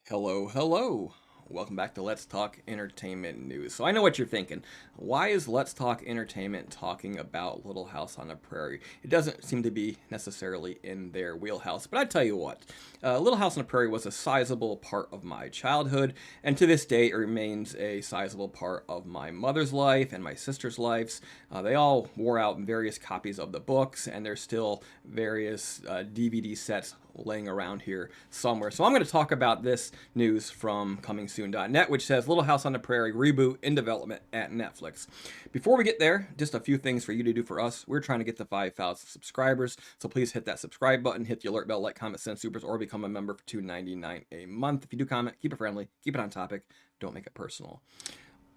Hello, hello. Welcome back to Let's Talk Entertainment News. So I know what you're thinking. Why is Let's Talk Entertainment talking about Little House on the Prairie? It doesn't seem to be necessarily in their wheelhouse, but I tell you what, Little House on the Prairie was a sizable part of my childhood, and to this day it remains a sizable part of my mother's life and my sister's lives. They all wore out various copies of the books, and there's still various DVD sets laying around here somewhere. So I'm going to talk about this news from comingsoon.net, which says Little House on the Prairie reboot in development at Netflix. Before we get there, just a few things for you to do for us. We're trying to get to 5,000 subscribers, so please hit that subscribe button, hit the alert bell, like, comment, send supers, or become a member for $2.99 a month. If you do comment, keep it friendly, keep it on topic, don't make it personal.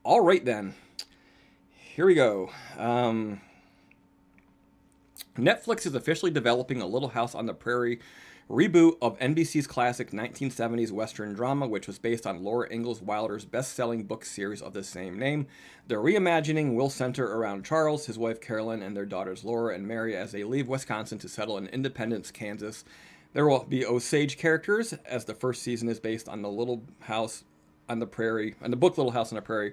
All right then, here we go. Netflix is officially developing a Little House on the Prairie reboot of NBC's classic 1970s Western drama, which was based on Laura Ingalls Wilder's best-selling book series of the same name. The reimagining will center around Charles, his wife Carolyn, and their daughters Laura and Mary as they leave Wisconsin to settle in Independence, Kansas. There will be Osage characters, as the first season is based on the Little House on the Prairie, and the book Little House on the Prairie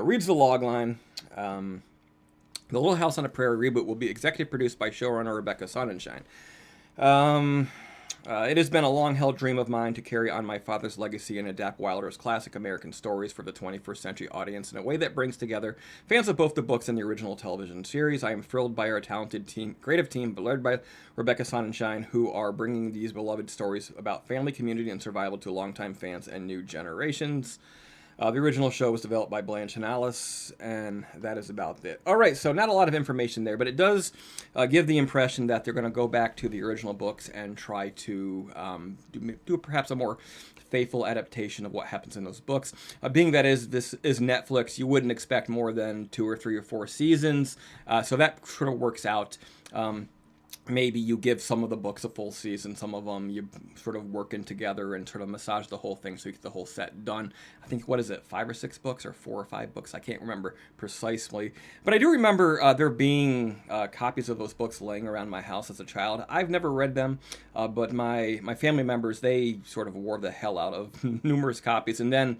reads the logline. The Little House on the Prairie reboot will be executive produced by showrunner Rebecca Sonnenschein. It has been a long-held dream of mine to carry on my father's legacy and adapt Wilder's classic American stories for the 21st century audience in a way that brings together fans of both the books and the original television series. I am thrilled by our talented team, creative team, led by Rebecca Sonnenschein, who are bringing these beloved stories about family, community, and survival to longtime fans and new generations. The original show was developed by Blanche and Alice, and that is about it. All right, so not a lot of information there, but it does give the impression that they're going to go back to the original books and try to do perhaps a more faithful adaptation of what happens in those books. Being that this is Netflix, you wouldn't expect more than 2 or 3 or 4 seasons, so that sort of works out. Maybe you give some of the books a full season, some of them you sort of work in together and sort of massage the whole thing so you get the whole set done. I think, what is it, 5 or 6 books or 4 or 5 books? I can't remember precisely. But I do remember there being copies of those books laying around my house as a child. I've never read them, but my family members, they sort of wore the hell out of numerous copies. And then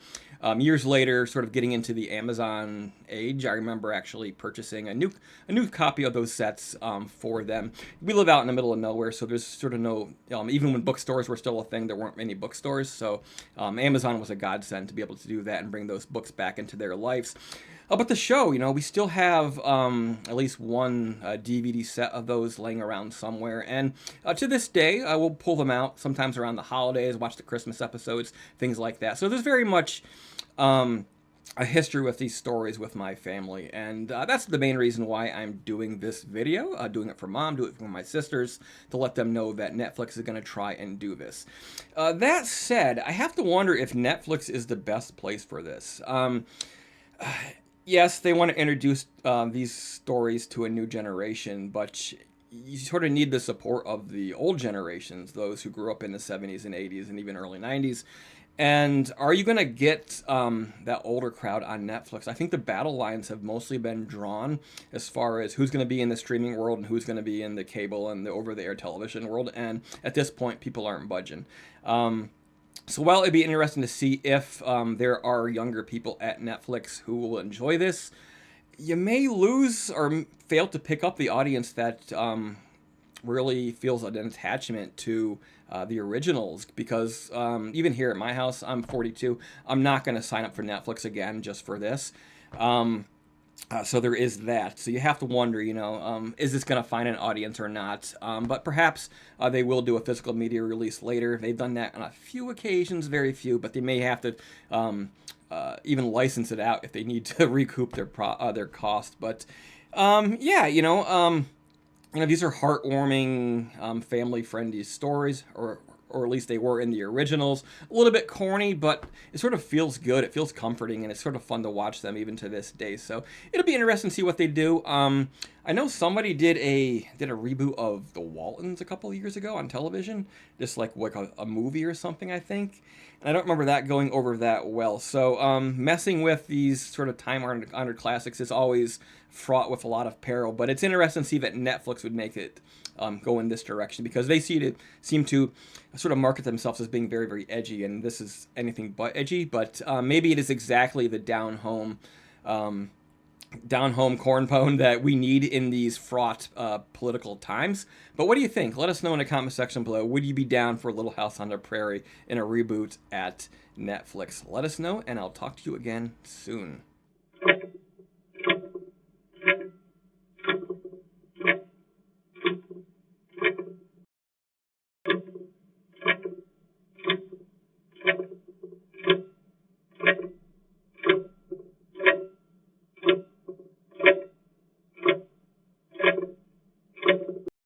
years later, sort of getting into the Amazon age, I remember actually purchasing a new copy of those sets for them. We live out in the middle of nowhere, so there's sort of no, even when bookstores were still a thing, there weren't many bookstores, so Amazon was a godsend to be able to do that and bring those books back into their lives. But the show, we still have at least one DVD set of those laying around somewhere, and to this day, we'll pull them out sometimes around the holidays, watch the Christmas episodes, things like that. So there's very much a history with these stories with my family, and that's the main reason why I'm doing this video, doing it for Mom, doing it for my sisters, to let them know that Netflix is going to try and do this. That said, I have to wonder if Netflix is the best place for this. Yes, they want to introduce these stories to a new generation, but you sort of need the support of the old generations, those who grew up in the 70s and 80s and even early 90s. And are you going to get that older crowd on Netflix? I think the battle lines have mostly been drawn as far as who's going to be in the streaming world and who's going to be in the cable and the over-the-air television world. And at this point, people aren't budging. So while it'd be interesting to see if there are younger people at Netflix who will enjoy this, you may lose or fail to pick up the audience that really feels an attachment to the originals, because even here at my house, I'm 42. I'm not going to sign up for Netflix again just for this. So there is that. So you have to wonder, is this going to find an audience or not? But perhaps they will do a physical media release later. They've done that on a few occasions, very few, but they may have to even license it out if they need to recoup their cost. But yeah, these are heartwarming, family-friendly stories, or at least they were in the originals. A little bit corny, but it sort of feels good. It feels comforting, and it's sort of fun to watch them even to this day. So it'll be interesting to see what they do. I know somebody did a reboot of The Waltons a couple of years ago on television, just like a movie or something, I think. And I don't remember that going over that well. So messing with these sort of time honored classics is always fraught with a lot of peril. But it's interesting to see that Netflix would make it go in this direction, because they seem to sort of market themselves as being very, very edgy, and this is anything but edgy. But maybe it is exactly the down home corn pone that we need in these fraught political times. But what do you think? Let us know in the comment section below. Would you be down for Little House on the Prairie in a reboot at Netflix? Let us know, and I'll talk to you again soon.